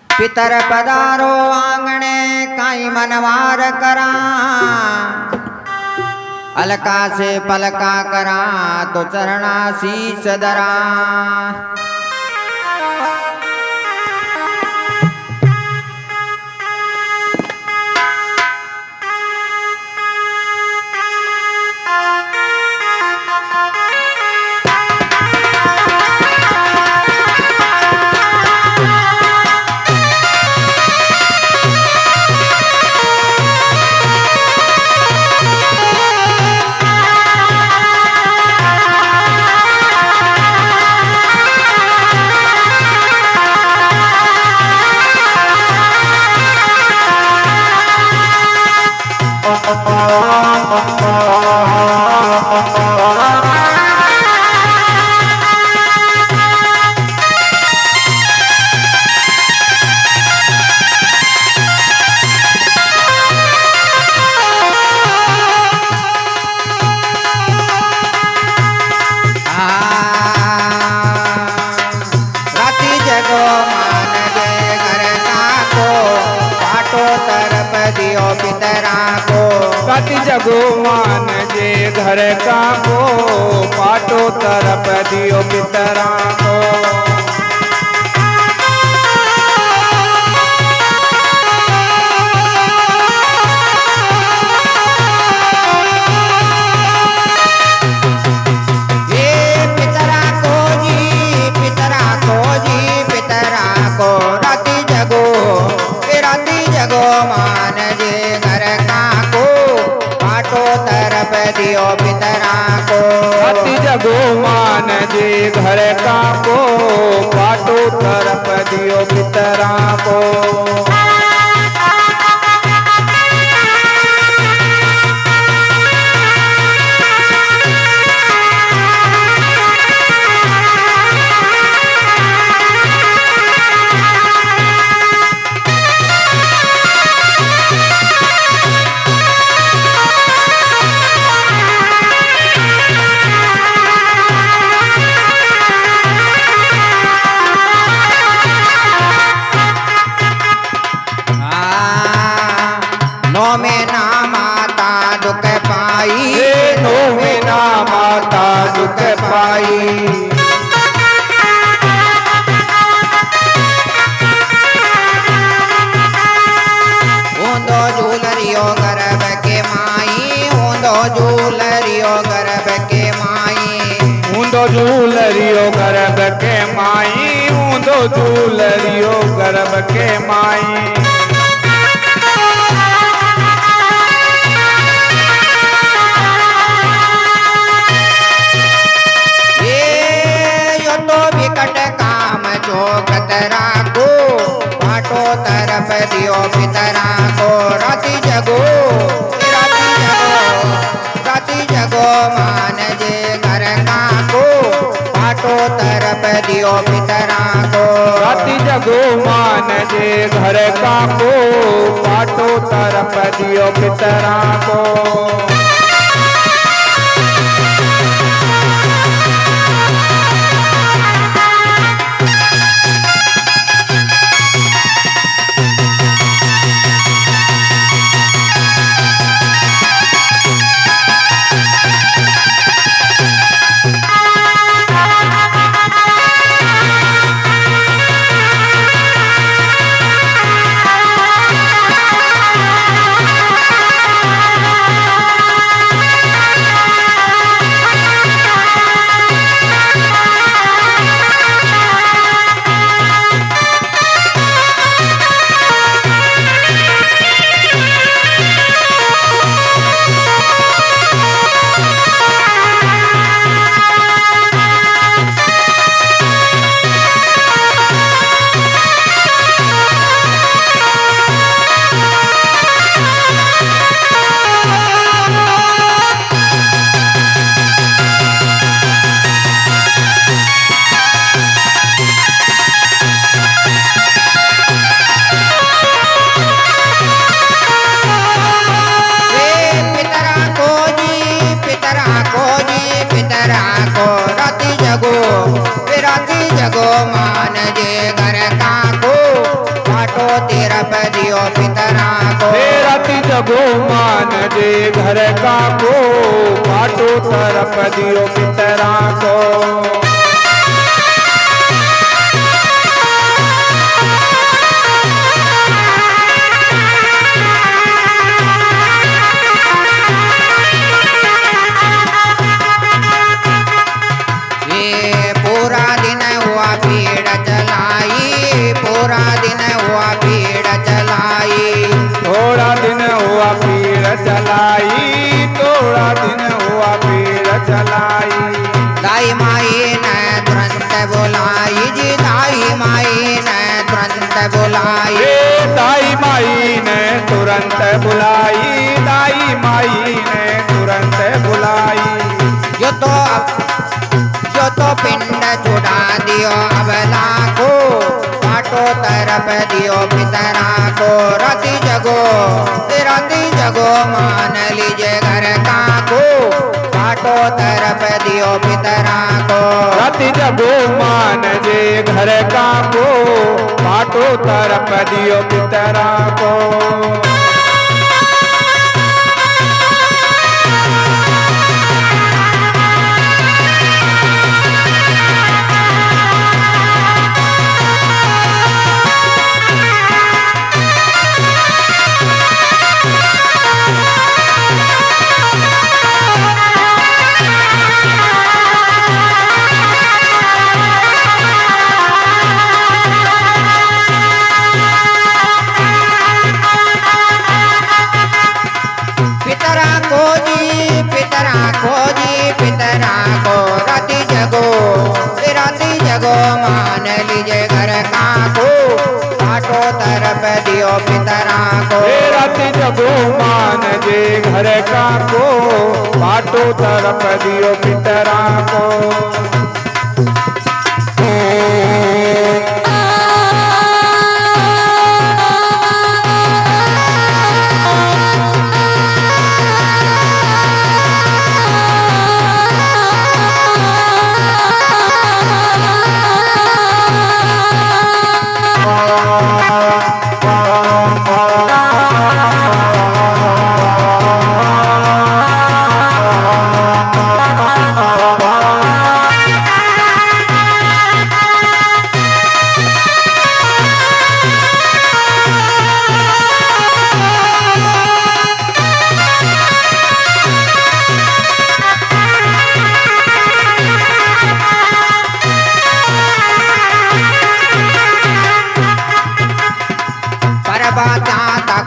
पितर पधारो आंगणे काई मनवार करा, अलका से पलका करा तो चरणा शीस धरा। कति जगो मान जे घर का को पाटो तरफ दियो पितरा को। दियो पितरा को कति जगो मान जे घर का को पाटो तरफ दियो पितरा को। दुख पाई ऊंदो झूलरियो गर्भ के माई, ऊंदो झूलरियो गर्भ के माई, ऊंदो झूलरियो गर्भ के माई, ऊंदो झूलरियो गर्भ के माई। कतरा को पाटो तरफ दियो पितरा को। राती जगो मान जे घर का को पाटो तरफ दियो पितरा को। राती जगो मान जे घर का को पाटो तरफ दियो पितरा को। जगो मान जे घर का को बाटो तरफ दियो पितरा को। रति जगो मान जे घर का को बाटो तरफ दियो पितरा को। पूरा दिन हुआ भीड़ चलाई, पूरा दिन हुआ भीड़ चलाई, थोड़ा दिन हुआ भीड़ चलाई, थोड़ा दिन हुआ भीड़ चलाई। दाई माई ने तुरंत बुलाई जी, दाई माई ने तुरंत बुलाई, दाई माई ने तुरंत बुलाई, दाई माई ने तुरंत बुलाई। जो तो पिंड छुड़ा दियो अबला को बाटो तरफ दियो पितरा को। रति जगो मान लीजिए घर का को बाटो तरफ दियो पितरा को। रति जगो मान जे घर का को बाटो तरफ दियो पितरा को। पितरा को रति जगो मान लीजिए घर का को बाटो तरफ दियो पितरा को। रति जगो मान जे घर का को बाटो तरफ दियो पितरा को।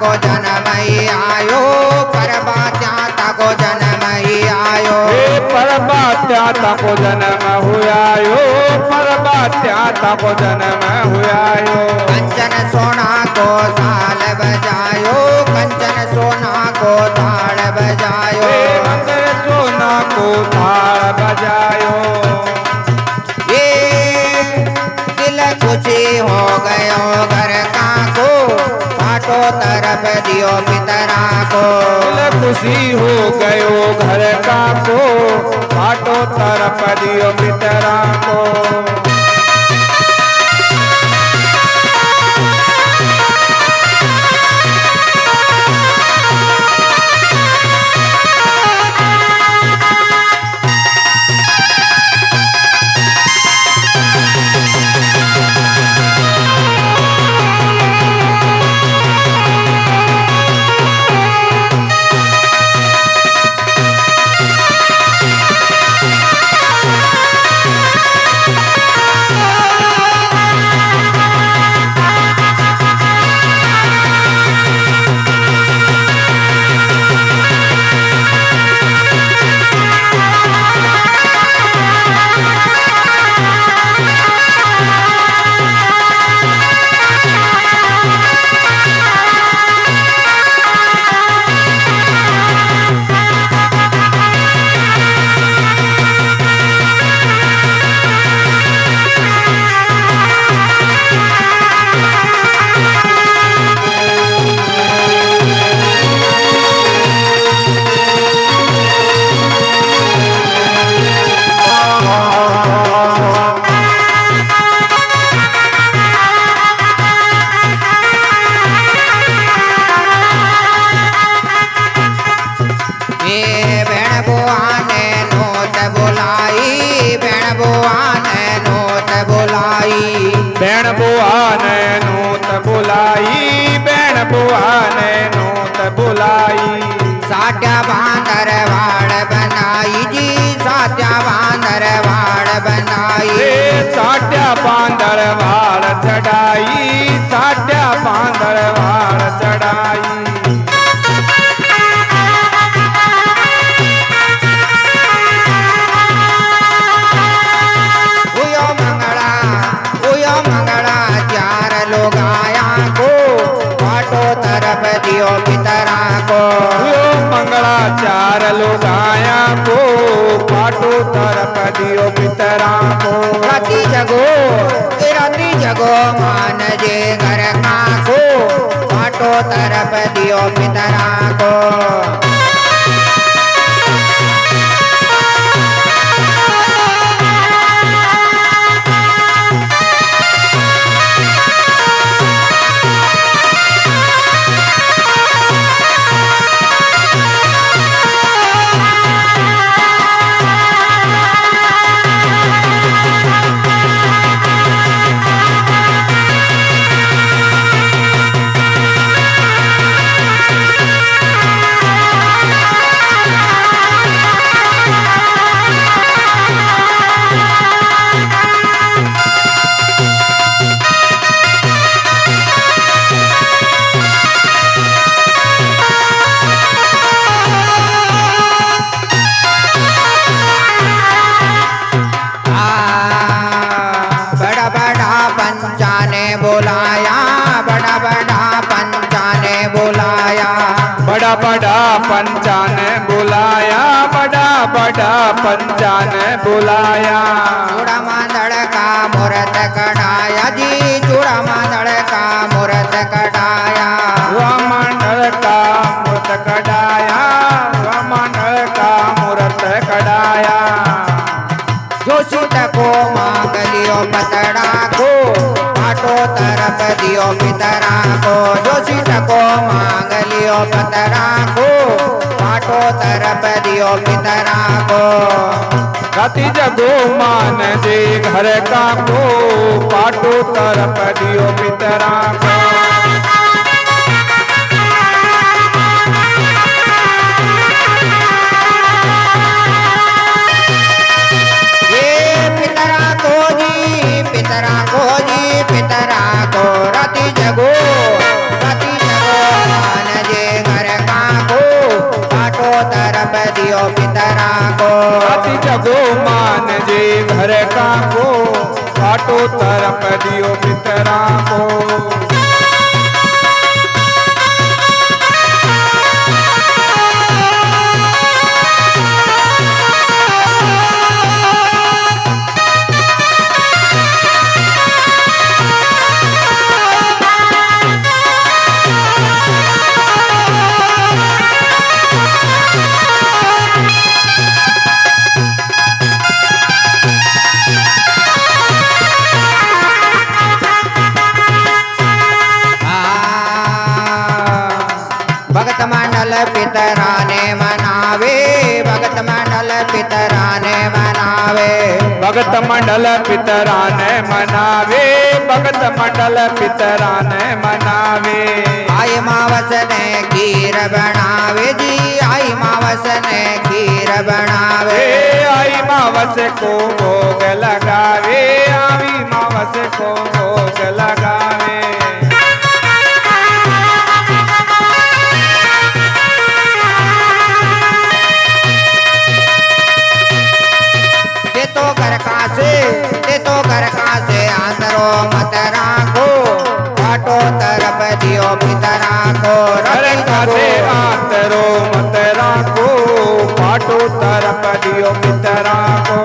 को जन्म ही आयो, परबात्याता को जन्म ही आयो, परबात्याता को जन्म हुआयो, परबात्याता को जन्म हुआयो। कंचन सोना को ताल बजायो, कंचन सोना को ताल बजायो, कंचन सोना को ताल बजायो। ये दिल खुशी हो गयो घर का को बाटो तरफ दियो पितरा को। खुशी हो गयो घर का को बाटो तरफ दियो पितरा को। बुलाई। बैण बुआ ने नूत बुलाई, बैण बुआ ने नूत बुलाई। साट्या बांदर वाड़ बनाई जी, साट्या बांदर वाड़ बनाई। साट्या बांदर वाड़ चढ़ाई, साट्या बांदर वाड़ चढ़ाई। उयो मंगला चार लोग आया को, पाटो तरफ दियो पितरा को। मंगला चार लोग आया को, पाटो तरफ दियो पितरा को। राती जगो मान जे घर का को, पाटो तरफ दियो पितरा को। बड़ा बड़ा पंचा ने बुलाया, बड़ा बड़ा पंचा ने बुलाया। चूड़ा मांदड़ का मूर्त कढ़ाया जी, चूड़ा मांदड़ का मूर्त कढ़ाया। मंडल का मूर्त कढ़ाया, मंडल का मूर्त कढ़ाया। जोशीत को मांग लियो पतड़ा को, पाटो तरफ दियो पितरा को। जोशीत को मांग लियो पतरा को, पाटो तरफ दियो पितरा को। राती जगो मान जे घर का को, पाटो तरफ दियो पितरा को। पितरा को राती जगो मान जे घर का को, पाटो तरफ दियो पितरा को। राती जगो मान जे घर का को, पाटो तरफ दियो पितरा को। भगत मंडल पितरा ने मनावे, भगत मंडल पितरा ने मनावे। भगत मंडल पितरा ने मनावे, भगत मंडल पितरा ने मनावे। आई मावस ने खीर बनावे जी, आई मावस ने खीर बनावे। आई मावस को भोग लगावे, आई मावस को भोग लगावे। तो घर का से आंतरो मत राखो, पाटो तरफ दियो पितरा को। घर का से आंतरो मत राखो, पाटो तरफ दियो पितरा को।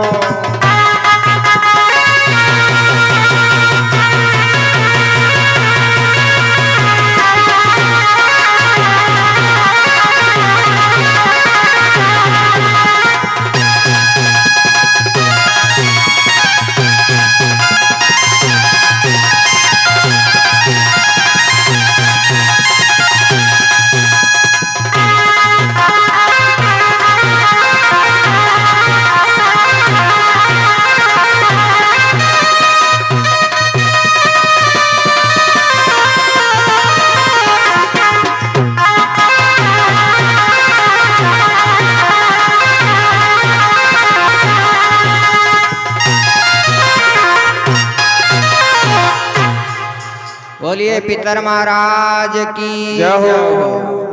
बोलिए पितर महाराज की जय हो।